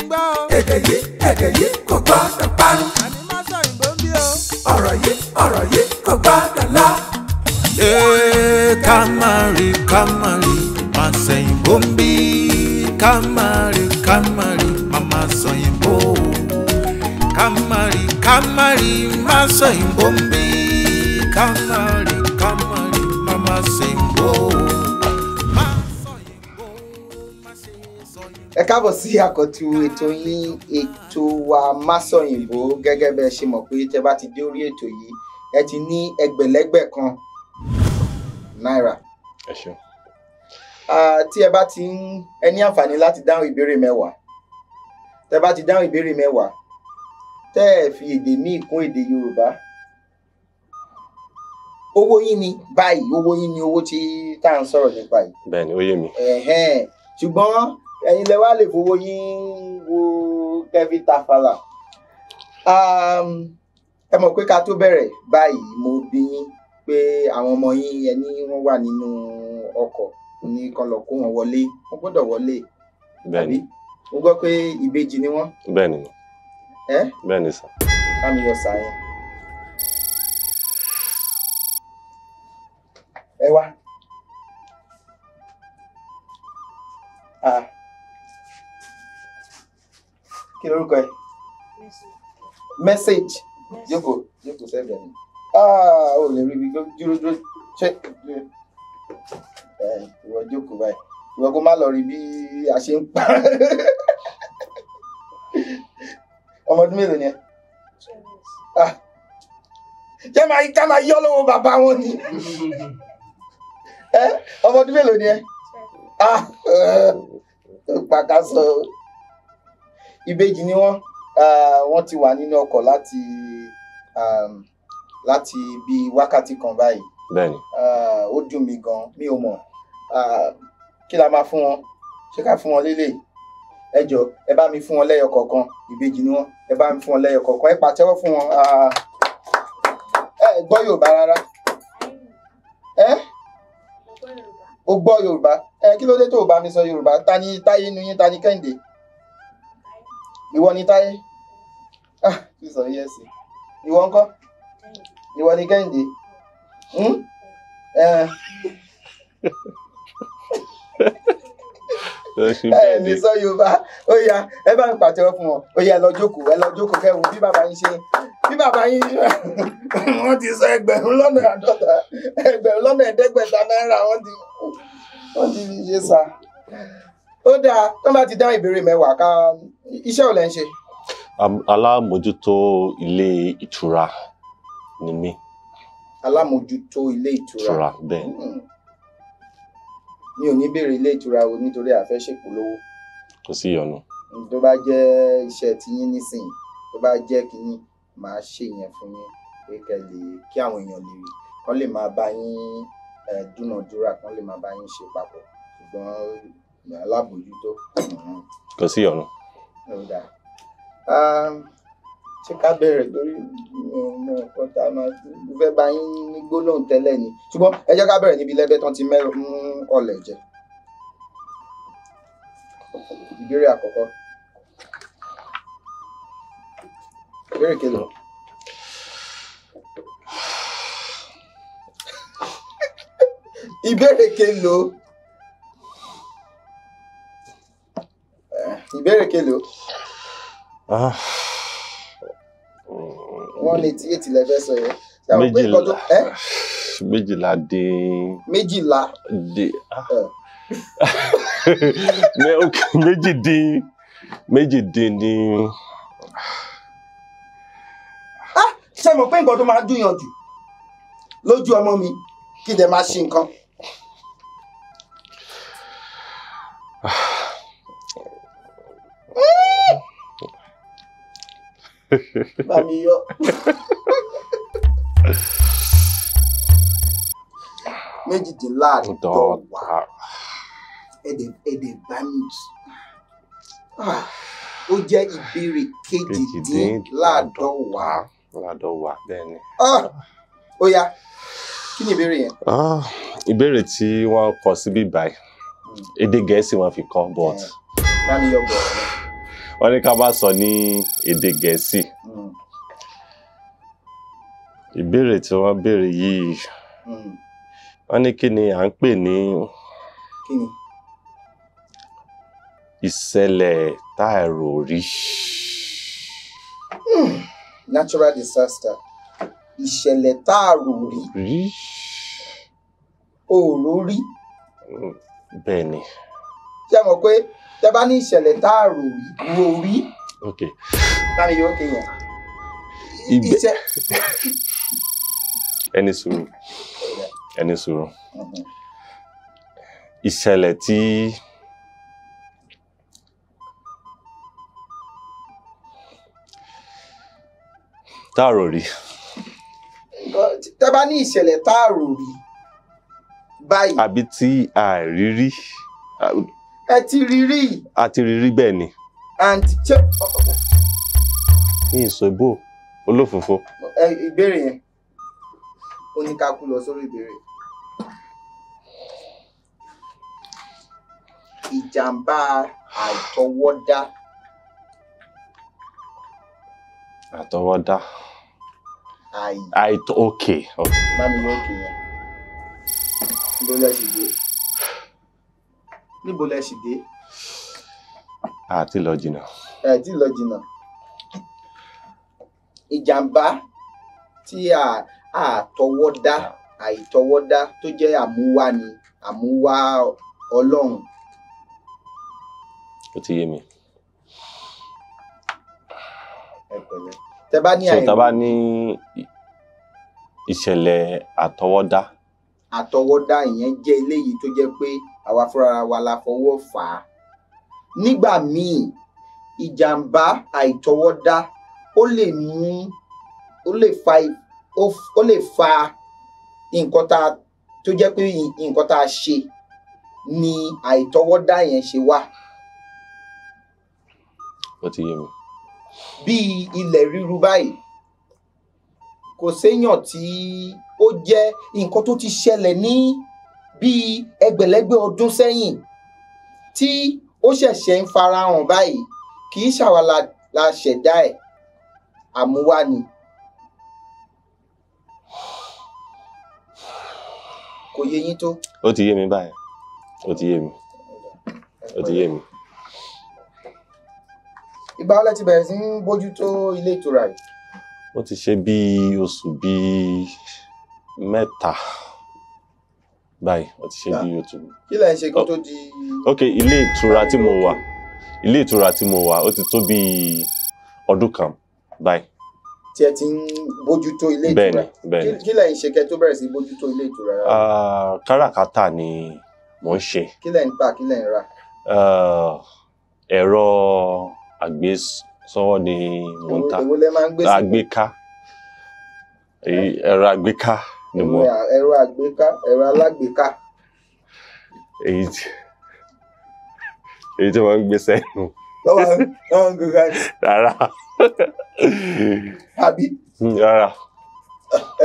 gbọ́. èdè yìí kò gbọ́dọ̀ parun. àní má sọ ìbò ń bí o. ọ̀rọ̀ yìí kò gbọ́dọ̀ lọ. Kamari, má sẹ́yìn bó ń bí. Kamari, mama sẹ́yìn bó. Kamari, má sẹ́yìn bó ń bí. Kamari, mama sẹ́yìn bó. Ẹ káàbọ̀ sí àkọ́tún ètò yín ètò wa Masọ̀yìnbó. Gẹ́gẹ́ bẹ́ẹ̀ ṣe mọ̀ pé tẹ́ bá ti dé orí ètò yìí ẹ ti ní ẹgbẹ̀lẹ́gbẹ̀ kan náírà. Ẹ ṣé. Tí ẹ bá ti ẹ ní àǹfààní láti dáhùn ìbéèrè 10. Tẹ́ bá ti dáhùn ìbéèrè 10 tẹ́ ẹ fi èdè míì kún èdè Yorùbá, owó yín ni báyìí, owó yín ni owó tí tá à ń sọ̀rọ̀ nípa yìí. Bẹ́ẹ̀ni, ó yé mi. Ṣùgbọ́n ẹ̀yin lẹ wá lè fowó yín wo kẹ́fí tafàlà. Ẹ mọ̀ pé ká tó bẹ̀rẹ̀ báyìí mo bi yín pé àwọn ọmọ yín ẹni wọ́n wà nínú ọkọ̀ ní kan lọ kó wọn wọlé, wọ́n gbọ́dọ̀ wọlé. Bẹ́ẹ̀ni. Mo gbọ́ pé ìbejì ni wọ́n. Bẹ́ẹ̀ni. Bẹ́ẹ̀ni sà. Kámi yọ sàyẹn. Ẹ wá. Kí lorúkọ ẹ? Message. Jókòó sẹ́gbẹ̀ẹ́ mi. O lè rí ibi dúró ṣe ìwọ jókòó báyìí. Ìwọ kó má lọ rí bí a ṣe ń pa. Ọmọ ọdún mélòó ni ẹ? Jẹ́ ká máa yọ́ lọ́wọ́ bàbá wọn ni. Ọmọ ọdún mélòó ni ẹ? Pàkásọ. Ìbejì ni wọ́n ti wà nínú ọkọ̀ láti bí wákàtí kan báyìí. Bẹ́ẹ̀ni. Ó dùn mí gan, mi ò mọ̀. Kí la máa fún wọn? Ṣé ká fún wọn lélẹ̀? Ẹ jọ̀ọ́ ẹ bá mi fún wọn lẹ́yọ kọ̀ọ̀kan. Ìbejì ni wọ́n. Ẹ bá mi fún wọn lẹ́yọ kọ̀ọ̀kan. Ẹ pàtẹ́wọ́ fún wọn. Ẹ gbọ́ Yorùbá rárá. O gbọ́ Yorùbá. Kí ló dé tó o bá mi sọ Yorùbá? Ta ni Táyé inú yín, ta ni Kẹ́hìndé? Ìwọ ni Táyé? Kí sọ yẹ sí. Ìwọ ńkọ́? Ìwọ ni Kẹ́hìndé? Ní sọ Yorùbá. Ó yá, ẹ bá mi pàtẹ́wọ́ fún wọn. Ó yá, ẹ lọ jókòó kẹ́wù bí bàbá yín ṣe. Bí bàbá yín wọ́n ti sọ 1,50,000, 1,500 náírà wọ́n ti fi ṣe sá. Ó dáa, tó bá ti dá ìbéèrè 10 ká iṣẹ́ ò lẹ́ ń ṣe. Alámòjútó ilé ìtura ni mí. Alámòjútó ilé ìtura. Bẹ́ẹ̀. Mi ò ní béèrè ilé ìtura o nítorí a fẹ́ ṣèpolówó. Kò sí ìyọnu. Tó bá jẹ́ iṣẹ́ tiyín nísìnyí, tó bá jẹ́ kínní, màá ṣe yẹn fún yín pé kí àwọn èèyàn lè rí, kán lè máa bá yín dúnàdúrà, kán lè máa bá yín ṣe papọ̀. Ṣùgbọ́n alábòjútó. Kò sí ìyọnu. Ṣé ká bẹ̀rẹ̀ lórí ọmọ ọ̀pọ̀ tá a máa fẹ́ bá yín ní gbólóhùn tẹ́lẹ̀ ni, ṣùgbọ́n ẹ jẹ́ ká bẹ̀rẹ̀ níbi lẹ́bẹ̀ẹ́ tán ti mú ọ̀lẹ̀ jẹ. Ìbéèrè àkọ́kọ́. Ìbéèrè kélòó? Ìbéèrè kélòó? Ìbéèrè kélòó? 188 lẹ́fẹ́ sọ yẹn. Méjìlá dín. Méjìlá. Méjì dín ní. Ṣé mo pé nǹkan tó máa dùn yàn jù lójú ọmọ mi kí dẹ̀ máa ṣe nǹkan? Bá mi yọ. Méjìdínláàdọ́wà. Èdè bá mi. Ó jẹ́ ìbéèrè kejìdínláàdọ́wà. Bẹ́ẹ̀ni. Ó yá, kí ni ìbéèrè yẹn? Ìbéèrè tí wọ́n kọ síbí báyìí, èdè Gẹ̀ẹ́sì wọ́n fi kọ, but wọ́n ní ká bá sọ ní èdè Gẹ̀ẹ́sì. Ìbéèrè tí wọ́n béèrè yìí wọ́n ní kí ni à ń pè ní kí ni ìṣẹ̀lẹ̀ tá a rò rí. natural disaster ìṣẹ̀lẹ̀ tá a rò rí òòró rí. Bẹ́ẹ̀ ni. ṣé ẹ mọ̀ pé tẹ́ bá ní ìṣẹ̀lẹ̀ tá a rò rí ok báyìí yóò kéèyàn ẹni sùúrù ìṣẹ̀lẹ̀ tí tá a rò rí. tẹ́ bá ní ìṣẹ̀lẹ̀ tá a rò rí báyìí. àbí tí a rí rí. ẹ ti rí rí. a ti rí rí bẹ́ẹ̀ ni. and ṣé. ní ìsọ̀bù olófòfò. ìbéèrè yẹn ó ní ká kú lọ sórí ìbéèrè. ìjàmbá àtọwọ́dá. àtọwọ́dá. ok. Mami yóò kì yẹn. Níbo lẹ ṣì dé? Níbo lẹ ṣì dé? Àti lọ jìnnà. Ẹ ti lọ jìnnà. Ìjàmbá tí àtọwọ́dá àìtọwọ́dá tó jẹ́ àmúwá ni àmúwá Ọlọ́run. Ó ti yé mi. Ẹ pẹ̀lẹ́. Tẹ́ bá ní àìrò. Tẹ́ bá ní ìṣẹ̀lẹ̀ àtọwọ́dá. Àtọwọ́dá ìyẹn jẹ́ eléyìí tó jẹ́ pé àwa fúnra wa la fọwọ́ fà á. Nígbà míì ìjàmbá àìtọwọ́dá ó lè fa nǹkan tó jẹ́ pé nǹkan tá a ṣe ni àìtọwọ́dá yẹn ṣe wá. Ó ti yé mi. Bíi ilẹ̀ ríru báyìí kò séèyàn tí ó jẹ́ nǹkan tó ti ṣẹlẹ̀ ní bíi ẹgbẹ̀lẹ́gbẹ̀ ọdún sẹ́yìn tí ó ṣẹ̀ṣẹ̀ ń farahàn báyìí kì í ṣàwa la ṣẹ̀dá ẹ̀ àmúwá ni. Kò yé yín tó? Ó ti yé mi báyìí. Ó ti yé mi. Ó ti yé mi. Ìgbà wo lẹ ti bẹ̀rẹ̀ sí ń bójútó ilé ìtura yìí? Ó ti ṣe bí oṣù bíi 3 báyìí. Ó ti ṣe bí oṣù. Kí lẹ ń ṣe kó tó di. Ok, ilé ìtura tí mo wà ó ti tó bí ọdún kan báyìí. Tí ẹ ti ń bójútó ilé ìtura. Bẹ́ẹ̀ni. Kí lẹ ń ṣe kẹ́ tó bẹ̀rẹ̀ sí bójútó ilé ìtura? Káràkátà ni mò ń ṣe. Kí lẹ ń tà, kí lẹ ń rà? Ẹ̀rọ àgbésọ́wọ́ ni mò ń tà. Èwo lẹ máa ń gbé sí? Àgbéká. Ẹ̀rọ àgbéká ni mo. Ẹ̀rọ àgbéká, ẹ̀rọ alágbèéká. Èyí tí wọ́n ń gbé sẹ́nu. Lọ́wọ́ ń gbé káàdì. Rárá. Àbí? Rárá.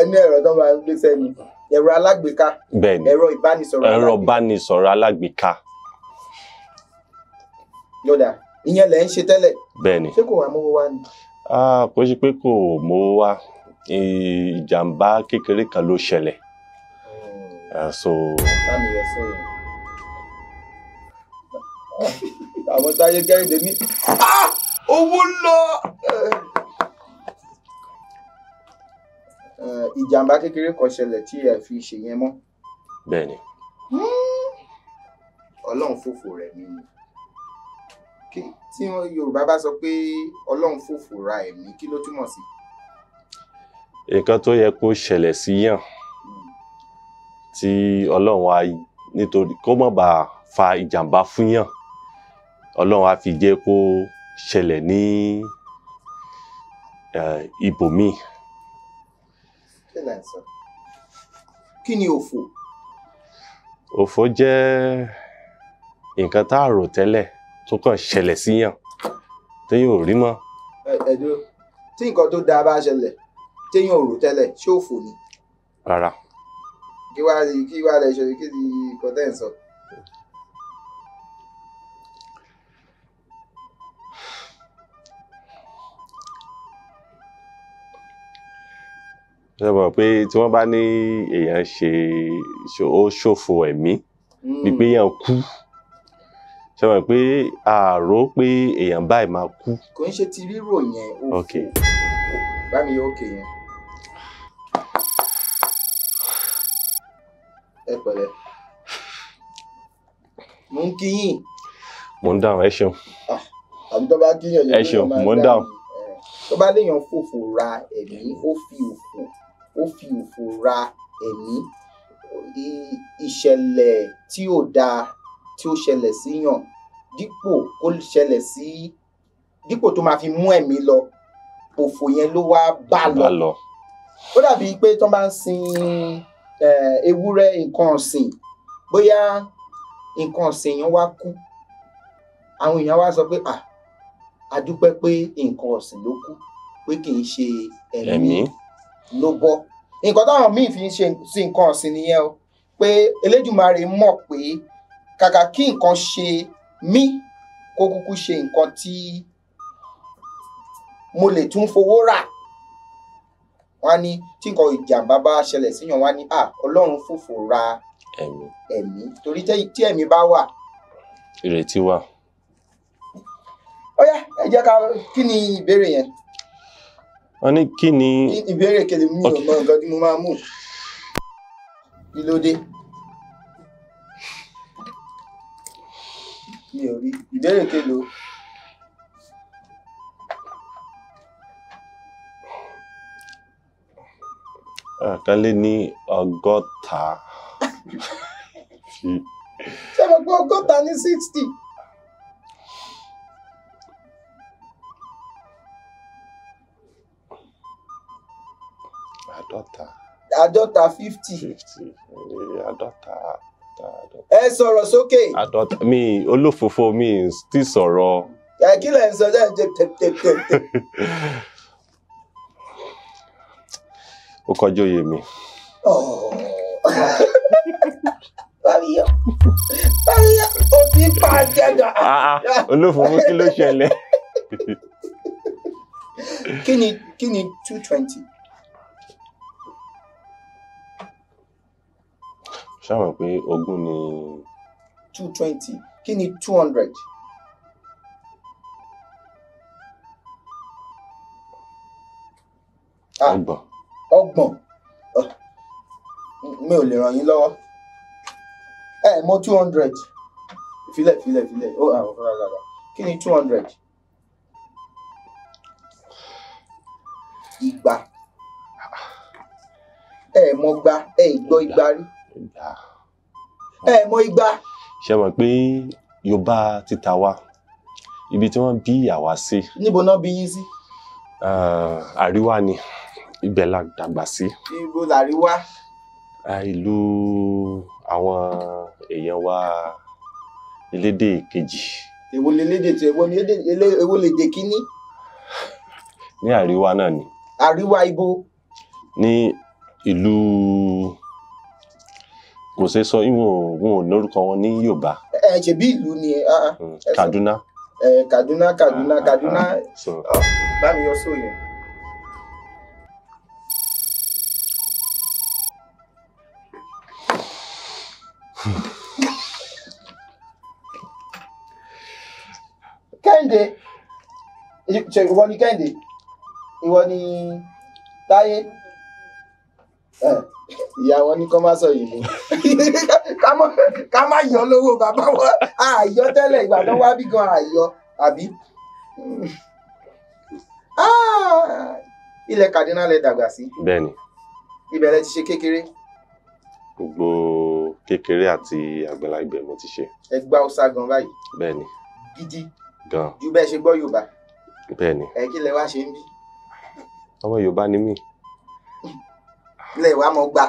Ẹni ẹ̀rọ tó máa ń gbé sẹ́nu. Ẹ̀rọ alágbèéká. Bẹ́ẹ̀ni. Ẹ̀rọ ìbánisọ̀rọ̀ alágbèéká. Lọ́dà, ìyẹn lẹ̀ ń ṣe tẹ́lẹ̀. Bẹ́ẹ̀ni. Ṣé kò wá mówó wá ni? Kò ṣe pé kò mówó wá. Ìjàmbá kékeré kan ló ṣẹlẹ̀. Láàmì yọ sọ̀rọ̀. Àwọn táyé Kẹ́hìndé ní owó lọ. Ìjàmbá kékeré kan ṣẹlẹ̀ tí ẹ fi ṣe yẹn mọ́. Bẹ́ẹ̀ni. Ọlọ́run fòfò rẹ̀ mí ni. Tí Yorùbá bá sọ pé Ọlọ́run fòfò ra ẹ̀mí, kí ló túmọ̀ sí? Nǹkan tó yẹ kó ṣẹlẹ̀ sí yàn tí Ọlọ́run á nítorí kó má bàa fa ìjàmbá fún yàn, Ọlọ́run á fi jẹ́ kó ṣẹlẹ̀ ní ibòmíì. Kí ni òfò? Òfò jẹ́ nǹkan tá a rò tẹ́lẹ̀ tó kàn ṣẹlẹ̀ sí yàn téèyàn ò rí mọ́. Ẹ̀dùn tí nǹkan tó dáa bá ṣẹlẹ̀ téèyàn ò rò tẹ́lẹ̀ ṣé òfò ni? Rárá. Kí wá lẹ ṣe kí ni nǹkan tẹ́ ń sọ? ṣe mọ̀ pé tí wọ́n bá ní èèyàn ó ṣòfò ẹ̀mí bí pé èèyàn kú ṣe mọ̀ pé àárò pé èèyàn báyìí máa kú. kò ń ṣe ti rírò yẹn ó ok bá mi yọ òkè yẹn. ẹ pẹ̀lẹ́ mo ń kí yín. mo ń dáhùn ẹ ṣeun. àbí tó bá kíyàn ẹ ṣeun mo ń dáhùn. tó bá léèyàn fòfò ra ẹ̀mí ó fi òfò ra ẹ̀mí ìṣẹ̀lẹ̀ tí ò dáa tí ó ṣẹlẹ̀ síyàn dípò tó máa fi mú ẹ̀mí lọ òfò yẹn ló wá bá lọ. ó dàbí pé tó bá ń sin ewúrẹ́ nǹkan ọ̀sìn bóyá nǹkan ọ̀sìn yẹn wá kú àwọn èèyàn wá sọ pé a dúpẹ́ pé nǹkan ọ̀sìn ló kú pé kì í ṣe ẹ̀mí ló bọ́. nǹkan táwọn míì fi ń ṣe sí nǹkan ọ̀sìn nìyẹn o pé Elédùmarè mọ̀ pé kàkà kí nǹkan ṣe mí kó kúkú ṣe nǹkan tí mo lè tún fowó rà. wọ́n á ní tí nǹkan ìjàmbá bá ṣẹlẹ̀ síyàn wọ́n á ní Ọlọ́run fòfò ra ẹ̀mí torí tí ẹ̀mí bá wà ìrètí wà. ó yá ẹ jẹ́ ká kí ni ìbéèrè yẹn. wọ́n ní kí ni ìbéèrè kele mi ò mọ nǹkan tí mo máa mú kí ló dé mi ò rí ìbéèrè kelo. àkálẹ́ ní ọgọ́ta. ṣé mo gbọ́ ọgọ́ta ní 60. àádọ́ta 50. àádọ́ta. ẹ sọ̀rọ̀ sókè. àádọ́ta mi olófòfò mi ti sọ̀rọ̀. kí lẹ̀ ń sọ jẹ́ tẹ́tẹ́tẹ́tẹ́. ó kọjú òye mi. báyọ̀ ó ti pa jẹ́gà. olófòfò kí ló ṣẹlẹ̀. kí ni 220. ṣáwọn pé ogún ni 220 kí ni 200. ọgbọ̀n mi ò lè ràn yín lọ́wọ́ mọ 200 filẹ̀ ó àwọn fúnra lára kí ni 200. igba mọ gba ìgbọ́ igba rí mọ igba. ṣe mọ̀ pé Yorùbá títa wá ibi tí wọ́n bí àwa sí. níbo náà bí yín sí. àríwá ni ibẹ̀ la dàgbà sí. ibo làríwá. ìlú àwọn èèyàn wa elédè kejì. èwo lelédè tí èwo lédè kíní. ní àríwá náà ni. àríwá ibo. ní ìlú kò ṣe sọ wọn ò lórúkọ wọn ní Yorùbá. ṣebí ìlú ni Kaduna. Kaduna. bá mi yọ sóyè. Kẹ́hìndé ìwọ ni Kẹ́hìndé ìwọ ni Táyé ìyá wọn ní kọ́ má sọ yìí ká má yọ lówó bàbá wọn àyọ tẹ́lẹ̀ ìgbà tó wá bí gan àyọ àbí. ilẹ̀ Kaduna lẹ dàgbà sí. bẹ́ẹ̀ni. ibẹ̀ lẹ ti ṣe kékeré. gbogbo kékeré àti àgbàlagbà mo ti ṣe. ẹ gbá Hausa gan báyìí. bẹ́ẹ̀ni. gidi. gan. ju bẹ́ẹ̀ ṣe gbọ́ Yorùbá. bẹ́ẹ̀ni. kí lẹ wá ṣe ń bí. ọmọ Yorùbá ni mí. lẹ wá mọ gbà.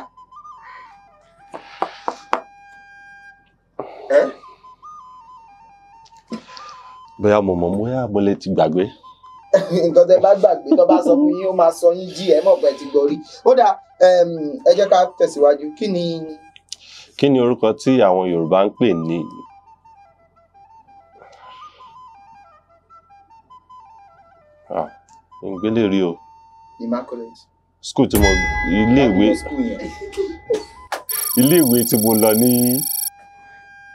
bóyá mo mọ̀ bóyá mo lè ti gbàgbé. nǹkan tẹ bá gbàgbé tó bá sọ fún yín ó máa sọ yín jí ẹ mọ̀ pé ti gbọ́ rí. ó dà ẹ jẹ́ ká tẹ̀síwájú kí ni orúkọ tí àwọn Yorùbá ń pè ní ìgbélé rí o. Immaculate. school tí mo iléèwé tí mo lọ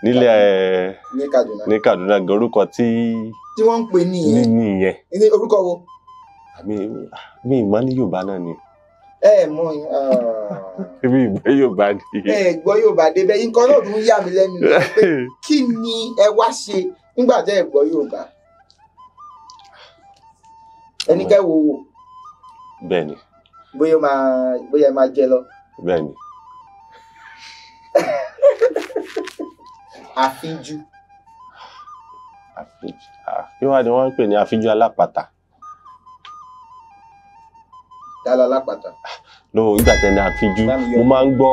nílẹ̀ ní Kaduna gan orúkọ tí wọ́n ń pè ní ìyẹn ní orúkọ wo mi ìmọ̀ ní Yorùbá náà ni mọ mi ìgbọ́ Yorùbá ni gbọ́ Yorùbá débẹ̀ nǹkan náà tún yà mí lẹ́nu pé kí ni ẹ wá ṣe nígbà tẹ́ ẹ gbọ́ Yorùbá ẹnikẹ́ wo bẹ́ẹ̀ni bóyá ẹ máa jẹ lọ bẹ́ẹ̀ni àfíjú kí wá ni wọ́n ń pè ní àfíjú alápatà dálá alápatà no ìgbà tẹ́ ní àfíjú mo máa ń gbọ́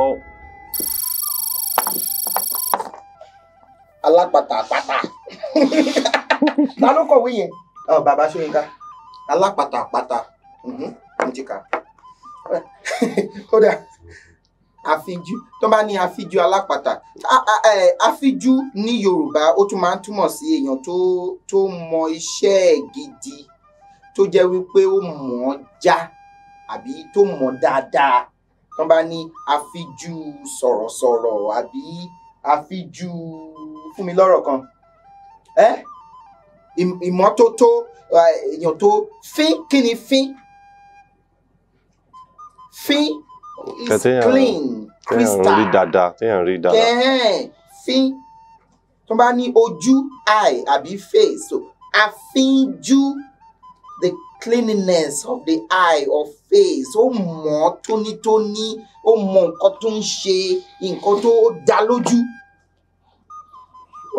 alápatà pátá ta ló kọ̀wé yẹn bàbá Ṣóyínká alápatà pátá mo ti kà kódà àfíjú tó bá ní àfíjú alápatà àfíjú ní Yorùbá ó tún máa ń túmọ̀ sí èèyàn tó mọ iṣẹ́ gidi tó jẹ́ wípé ó mọ̀ ọ́ já àbí tó mọ̀ dáadáa tó bá ní àfíjú sọ̀rọ̀sọ̀rọ̀ àbí àfíjú fún mi lọ́rọ̀ kan ìmọ́tótó èèyàn tó fín kí ni fín is clean crystal téèyàn rí dáadáa fín tó bá ní ojú eye àbí face so àfínjú the cleanliness of the eye or face ó mọ́ tónítóní ó mọ nǹkan tó ń ṣe nǹkan tó dá lójú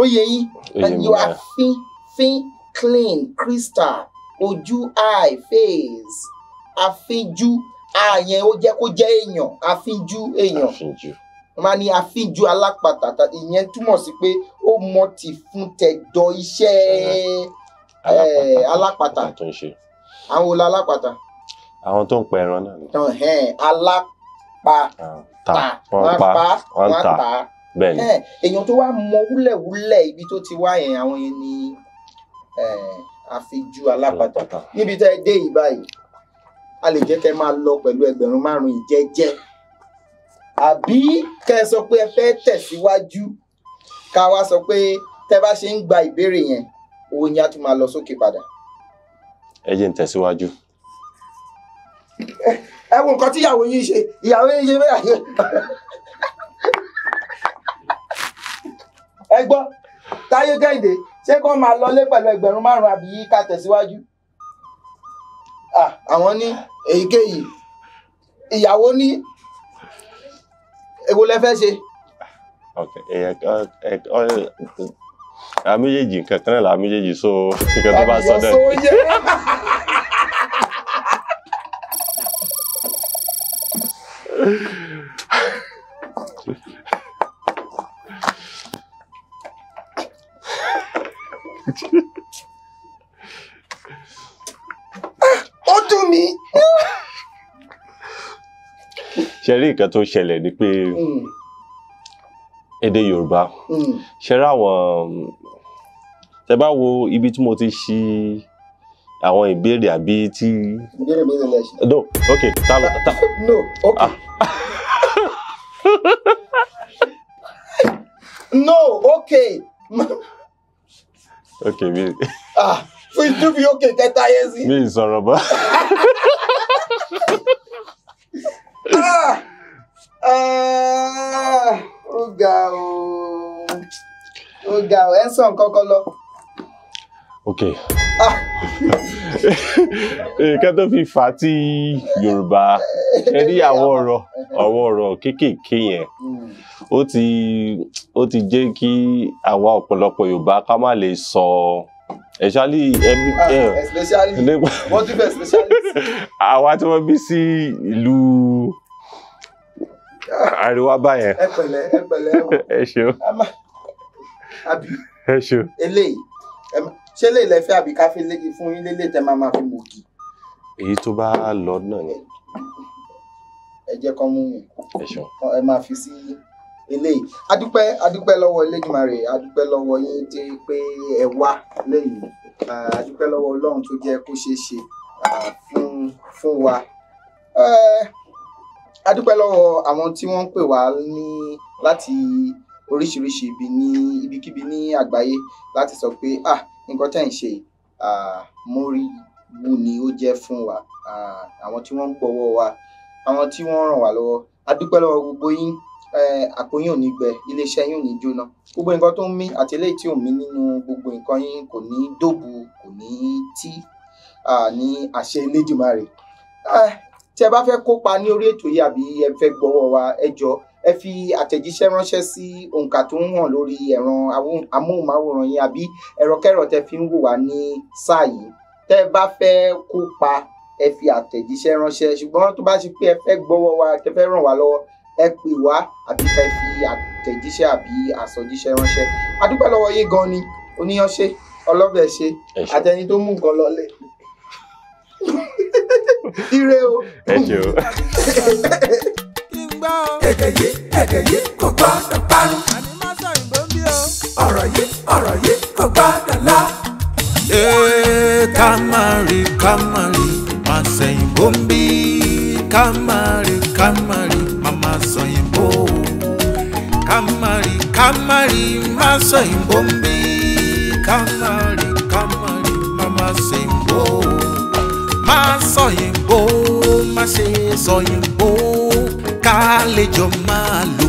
ó yẹ yín you are fin clean crystal ojú eye face àfínjú yẹn ó jẹ́ kó jẹ́ èèyàn àfínjú èèyàn wọ́n máa ní àfínjú alápatà ìyẹn túmọ̀ sí pé ó mọ ti fún tẹ̀dọ̀ iṣẹ́ alápatà àwọn olè alápatà àwọn tó ń pa ẹran náà ni alápatà wọ́n ta bẹ́ẹ̀ni èèyàn tó wá mọ wúlẹ̀wúlẹ̀ ibi tó ti wá yẹn àwọn yẹn ni àfínjú alápatà níbi tẹ́ ẹ dé yìí báyìí a lè jẹ́ kẹ́ máa lọ pẹ̀lú 5,000 ìjẹ́jẹ́ àbí kẹ́ ẹ sọ pé ẹ fẹ́ tẹ̀síwájú ká wá sọ pé tẹ́ bá ṣe ń gba ìbéèrè yẹn owó yẹn á tún máa lọ sókè padà. ẹ jẹ́ ń tẹ̀síwájú. ẹ wo nǹkan tí ìyàwó yín ṣe bẹ́ẹ̀ ẹ gbọ́ Táyé Kẹ́hìndé ṣé kó máa lọlé pẹ̀lú 5,000 àbí ká tẹ̀síwájú. Àwọn ní èyíkéyìí ìyàwó ní èwo lẹ fẹ́ ṣe. àwọn méjèèjì kankan náà làwọn méjèèjì so nǹkan tó bá sọ dẹ. ó dùn mí. ṣe rí nǹkan tó ṣẹlẹ̀ ni pé èdè Yorùbá ṣe rí àwọn tẹ bá wo ibi tí mo ti ṣí àwọn ìbéèrè àbí tí. ìbéèrè mi lè ṣe. no ok no ok. no ok. ok mi. fún ìdúbí ok kẹta yẹn sí. mi ì sọ̀rọ̀ bọ́. ó ga ọ ẹ ń sọ nǹkan kan lọ. ok nǹkan tó fi fà á tí Yorùbá ẹ rí àwọn ọ̀rọ̀ kéékèèké yẹn ó ti jẹ́ kí àwa ọ̀pọ̀lọpọ̀ Yorùbá ká má lè sọ especially àwa tí wọ́n bí sí ìlú àríwá báyẹn. ẹ pẹ̀lẹ́ ẹ ṣeun. ẹ ṣeun. eléyìí ṣé lè lẹ́fẹ́ àbí ká fi léegi fún yín lélẹ̀ tẹ́ máa fi mògì. èyí tó bá lọ náà ni. ẹ jẹ́ kán mú mi. ẹ ṣeun. ẹ máa fi sí eléyìí. adúpẹ́ lọ́wọ́ Elédùmarè adúpẹ́ lọ́wọ́ yín tí pé ẹ wá lẹ́yìn adúpẹ́ lọ́wọ́ Ọlọ́run tó jẹ́ kó ṣeé ṣe fún wa A dúpẹ́ lọ́wọ́ àwọn tí wọ́n ń pè wá ní láti oríṣiríṣi ibi ní ibikíbi ní àgbáyé láti sọ pé nǹkan tẹ́ ń ṣe mórí wú ni ó jẹ́ fún wa, àwọn tí wọ́n ń gbọ́wọ́ wa, àwọn tí wọ́n ràn wá lọ́wọ́. A dúpẹ́ lọ́wọ́ gbogbo yín, àpò yín ò ní gbẹ, iléeṣẹ́ yín ò ní jóná, gbogbo nǹkan tó ń mí àti eléyìí tí ò ń mí nínú gbogbo nǹkan yín kò ní dòbu, kò ní tí, ní àṣẹ Elédùmarè. Tí ẹ bá fẹ́ kópa ní orí ètò yìí àbí ẹ fẹ́ gbọ́wọ́ wa, ẹ jọ̀ọ́ ẹ fi àtẹ̀jíṣẹ́ ránṣẹ́ sí òǹkà tó ń hàn lórí ẹ̀rọ amóhùnmáwòrán yín àbí ẹ̀rọkẹ́rọ̀ tẹ́ fi ń wò wá ní sáà yìí. Tẹ́ ẹ bá fẹ́ kópa, ẹ fi àtẹ̀jíṣẹ́ ránṣẹ́, ṣùgbọ́n tó bá ṣe pé ẹ fẹ́ gbọ́wọ́ wa, tẹ́ fẹ́ ràn wá lọ́wọ́, ẹ pè wá àbí kẹ́ fi àtẹ̀jíṣẹ́ àbí àsọjíṣẹ́ ránṣẹ́. A dúpẹ́ lọ́wọ́ yín gan ni, oníyan ṣe, ọlọ́bẹ̀ ṣe, àtẹni tó mú nǹkan lọlé. Ire o. Ẹ ṣé o. Èdè yìí kò gbọ́dọ̀ parun. Ọ̀rọ̀ yìí kò gbọ́dọ̀ lọ. Kamari, máa sẹ́yìn bóńbí. Kamari, mama sẹ́yìn bó. Kamari, máa sẹ́yìn bóńbí. Kamari, mama sẹ́yìn bó. Máa sọ̀yìn bó, má ṣe sọ̀yìn bó. Ká lè jọ máa lò.